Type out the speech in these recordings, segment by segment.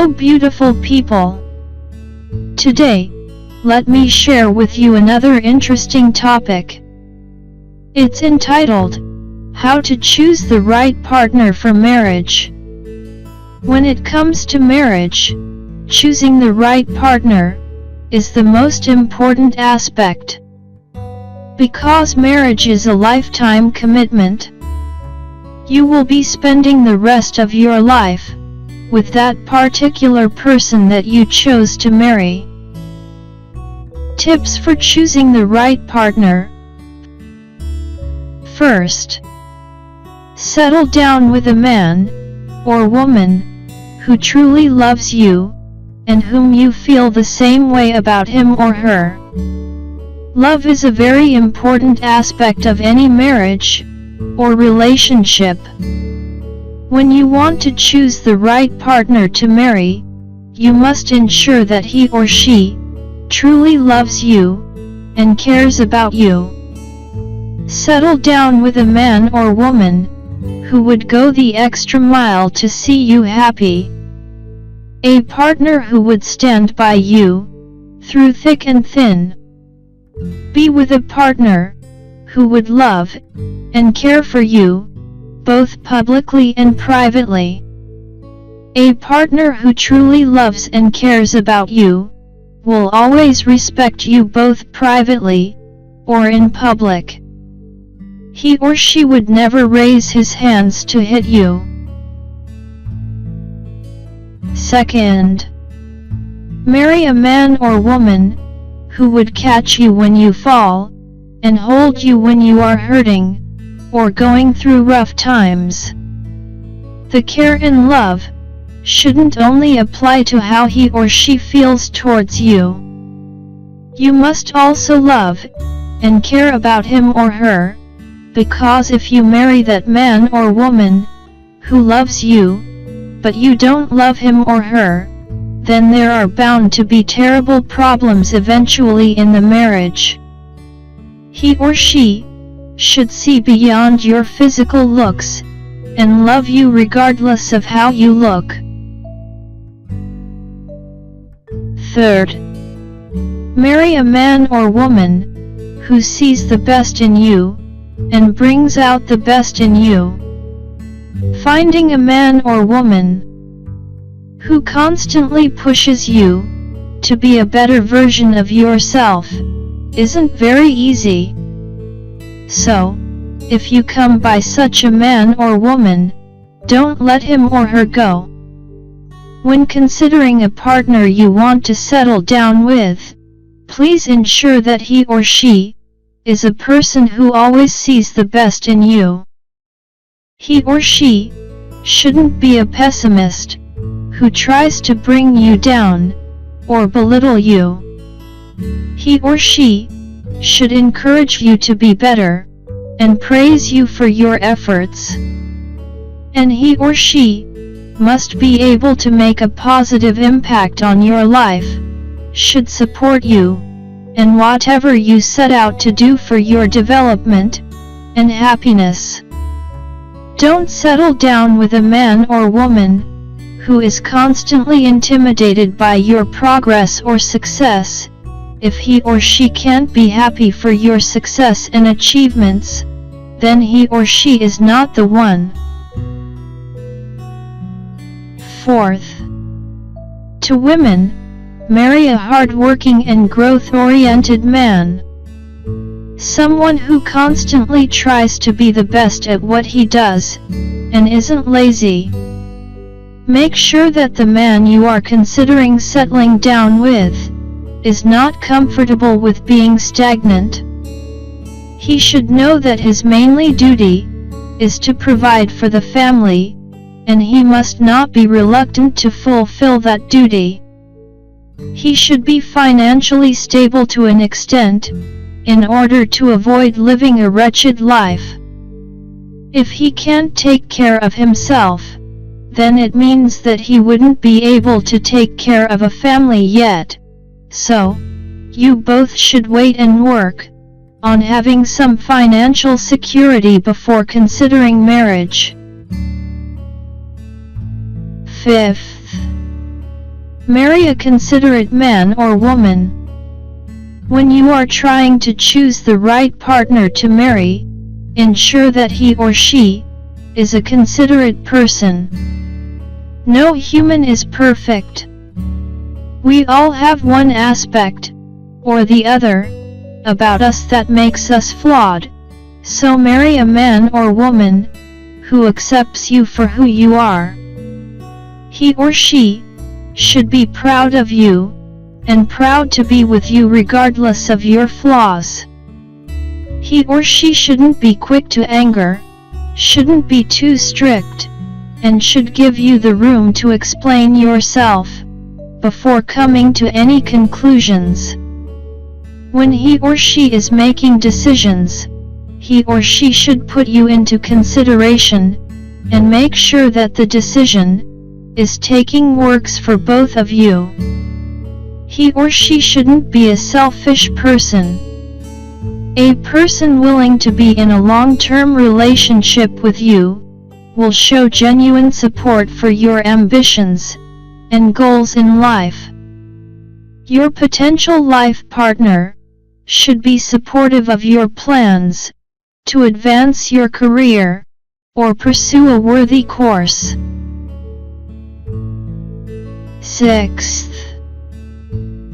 Hello beautiful people. Today, let me share with you another interesting topic. It's entitled, How to Choose the Right Partner for Marriage. When it comes to marriage, choosing the right partner is the most important aspect. Because marriage is a lifetime commitment. You will be spending the rest of your life with that particular person that you chose to marry. Tips for choosing the right partner. First, settle down with a man or woman who truly loves you and whom you feel the same way about him or her. Love is a very important aspect of any marriage or relationship. When you want to choose the right partner to marry, you must ensure that he or she truly loves you and cares about you. Settle down with a man or woman who would go the extra mile to see you happy. A partner who would stand by you through thick and thin. Be with a partner who would love and care for you, both publicly and privately. A partner who truly loves and cares about you will always respect you both privately or in public. He or she would never raise his hands to hit you. Second, marry a man or woman who would catch you when you fall and hold you when you are hurting or going through rough times. The care and love shouldn't only apply to how he or she feels towards you. You must also love and care about him or her, because if you marry that man or woman who loves you, but you don't love him or her, then there are bound to be terrible problems eventually in the marriage. He or she should see beyond your physical looks and love you regardless of how you look. Third, marry a man or woman who sees the best in you and brings out the best in you. Finding a man or woman who constantly pushes you to be a better version of yourself isn't very easy. So, if you come by such a man or woman, don't let him or her go. When considering a partner you want to settle down with, please ensure that he or she is a person who always sees the best in you. He or she shouldn't be a pessimist who tries to bring you down or belittle you. He or she should encourage you to be better and praise you for your efforts. And he or she must be able to make a positive impact on your life, should support you and whatever you set out to do for your development and happiness. Don't settle down with a man or woman who is constantly intimidated by your progress or success. If he or she can't be happy for your success and achievements, then he or she is not the one. Fourth, to women, marry a hard-working and growth-oriented man. Someone who constantly tries to be the best at what he does, and isn't lazy. Make sure that the man you are considering settling down with is not comfortable with being stagnant. He should know that his mainly duty is to provide for the family, and he must not be reluctant to fulfill that duty. He should be financially stable to an extent, in order to avoid living a wretched life. If he can't take care of himself, then it means that he wouldn't be able to take care of a family yet. So, you both should wait and work on having some financial security before considering marriage. Fifth, Marry a considerate man or woman. When you are trying to choose the right partner to marry, ensure that he or she is a considerate person. No human is perfect. We all have one aspect, or the other, about us that makes us flawed, so marry a man or woman who accepts you for who you are. He or she should be proud of you, and proud to be with you regardless of your flaws. He or she shouldn't be quick to anger, shouldn't be too strict, and should give you the room to explain yourself before coming to any conclusions. When he or she is making decisions, he or she should put you into consideration and make sure that the decision is taking works for both of you. He or she shouldn't be a selfish person. A person willing to be in a long-term relationship with you will show genuine support for your ambitions and goals in life. Your potential life partner should be supportive of your plans to advance your career or pursue a worthy course. 6th,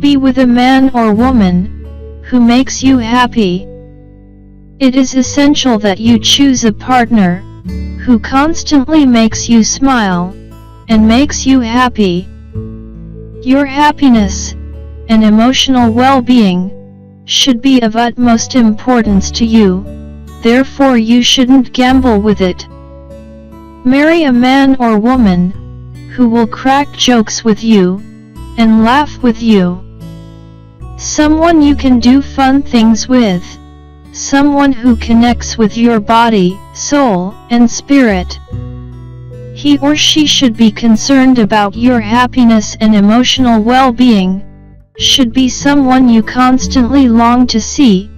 be with a man or woman who makes you happy. It is essential that you choose a partner who constantly makes you smile and makes you happy. Your happiness and emotional well-being should be of utmost importance to you, therefore you shouldn't gamble with it. Marry a man or woman who will crack jokes with you and laugh with you. Someone you can do fun things with. Someone who connects with your body, soul, and spirit. He or she should be concerned about your happiness and emotional well-being, should be someone you constantly long to see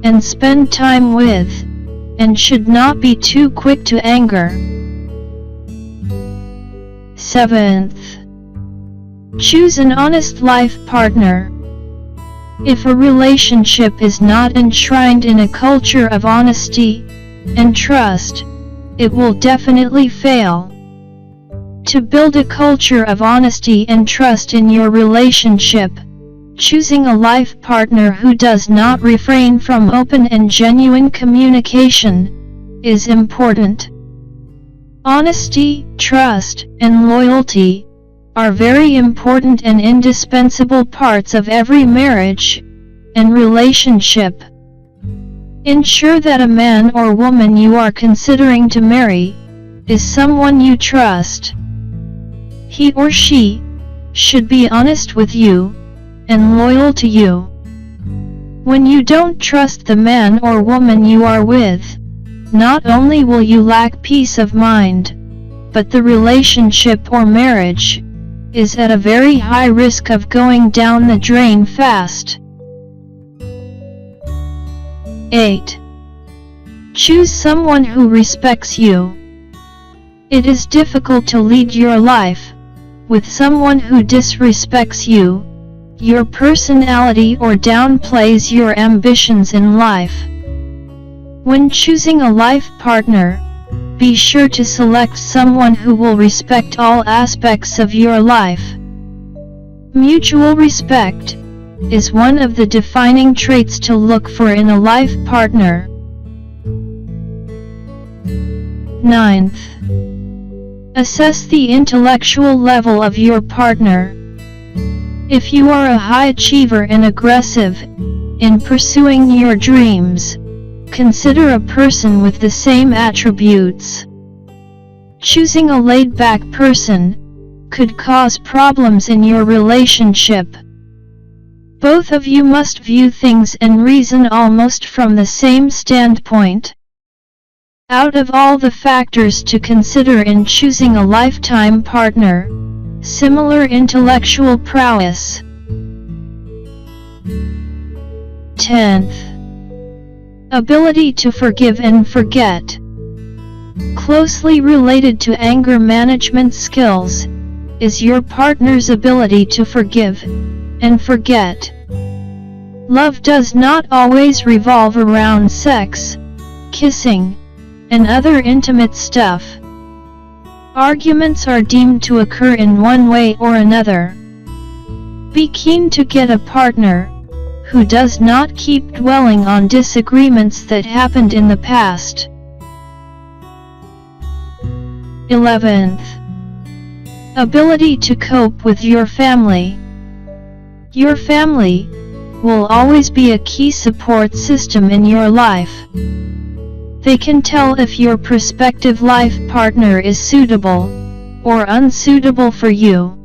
and spend time with, and should not be too quick to anger. 7th, choose an honest life partner. If a relationship is not enshrined in a culture of honesty and trust, it will definitely fail. To build a culture of honesty and trust in your relationship, choosing a life partner who does not refrain from open and genuine communication is important. Honesty, trust, and loyalty are very important and indispensable parts of every marriage and relationship. Ensure that a man or woman you are considering to marry is someone you trust. He or she should be honest with you and loyal to you. When you don't trust the man or woman you are with, not only will you lack peace of mind, but the relationship or marriage is at a very high risk of going down the drain fast. 8. Choose someone who respects you. It is difficult to lead your life with someone who disrespects you, your personality, or downplays your ambitions in life. When choosing a life partner, be sure to select someone who will respect all aspects of your life. Mutual respect is one of the defining traits to look for in a life partner. 9th, assess the intellectual level of your partner. If you are a high achiever and aggressive in pursuing your dreams, consider a person with the same attributes. Choosing a laid-back person could cause problems in your relationship. Both of you must view things and reason almost from the same standpoint. Out of all the factors to consider in choosing a lifetime partner, similar intellectual prowess. 10th, ability to forgive and forget. Closely related to anger management skills is your partner's ability to forgive and forget. Love does not always revolve around sex, kissing, and other intimate stuff. Arguments are deemed to occur in one way or another. Be keen to get a partner who does not keep dwelling on disagreements that happened in the past. 11th. Ability to cope with your family. Your family will always be a key support system in your life. They can tell if your prospective life partner is suitable or unsuitable for you.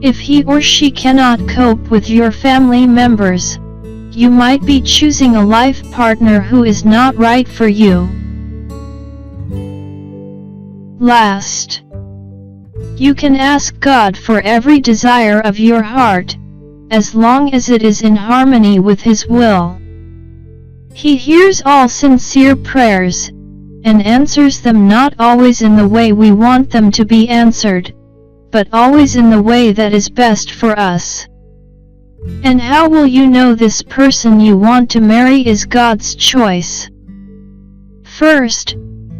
If he or she cannot cope with your family members, you might be choosing a life partner who is not right for you. Last, you can ask God for every desire of your heart, as long as it is in harmony with His will. He hears all sincere prayers, and answers them not always in the way we want them to be answered, but always in the way that is best for us. And how will you know this person you want to marry is God's choice? First,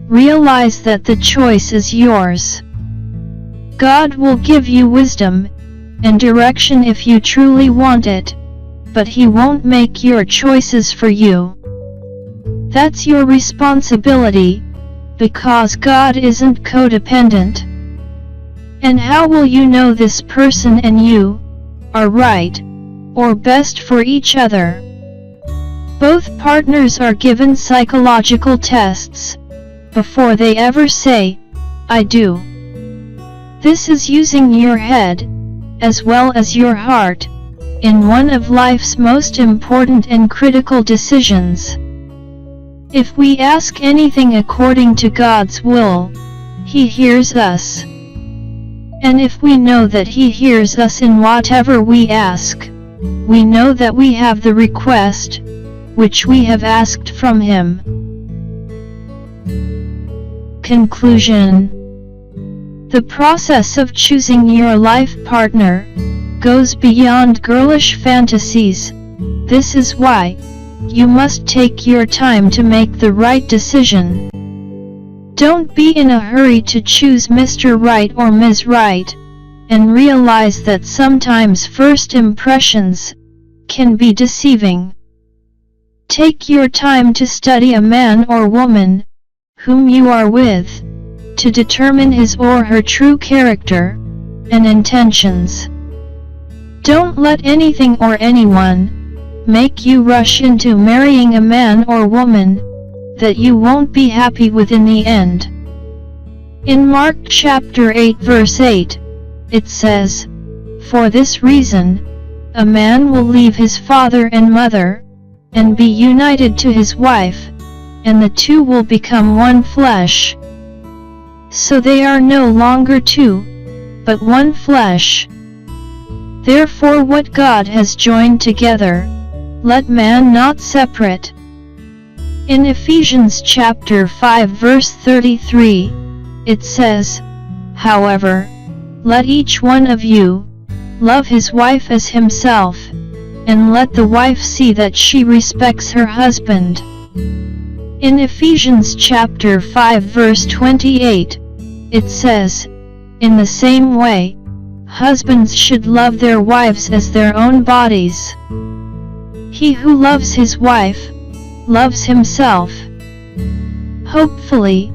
realize that the choice is yours. God will give you wisdom and direction if you truly want it, but He won't make your choices for you. That's your responsibility, because God isn't codependent. And how will you know this person and you are right or best for each other? Both partners are given psychological tests before they ever say, "I do." This is using your head, as well as your heart, in one of life's most important and critical decisions. If we ask anything according to God's will, He hears us. And if we know that He hears us in whatever we ask, we know that we have the request, which we have asked from Him. Conclusion. The process of choosing your life partner goes beyond girlish fantasies. This is why you must take your time to make the right decision. Don't be in a hurry to choose Mr. Right or Ms. Right, and realize that sometimes first impressions can be deceiving. Take your time to study a man or woman whom you are with, to determine his or her true character and intentions. Don't let anything or anyone make you rush into marrying a man or woman that you won't be happy with in the end. In Mark chapter 8 verse 8, it says, "For this reason, a man will leave his father and mother, and be united to his wife, and the two will become one flesh. So they are no longer two, but one flesh. Therefore what God has joined together, let man not separate." In Ephesians chapter 5 verse 33, it says, "However, let each one of you love his wife as himself, and let the wife see that she respects her husband." In Ephesians chapter 5 verse 28, it says, "In the same way, husbands should love their wives as their own bodies. He who loves his wife loves himself." Hopefully,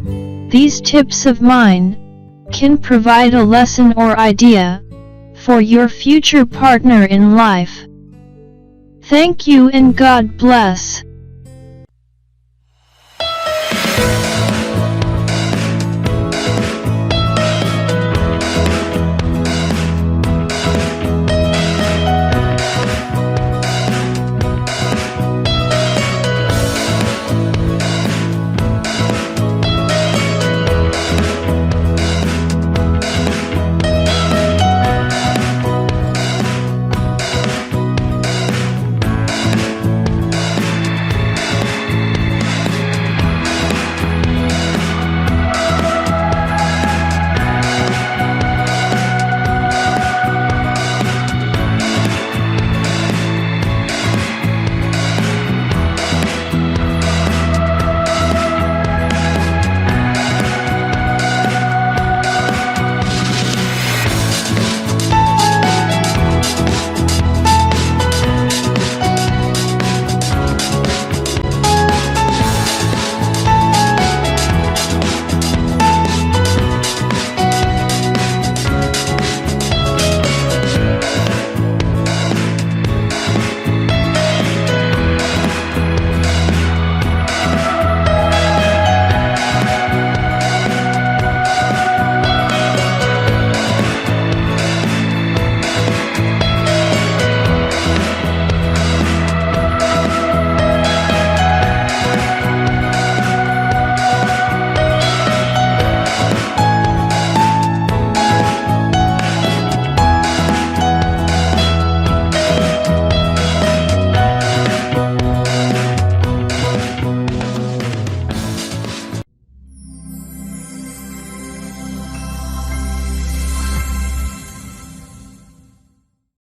these tips of mine can provide a lesson or idea for your future partner in life. Thank you and God bless.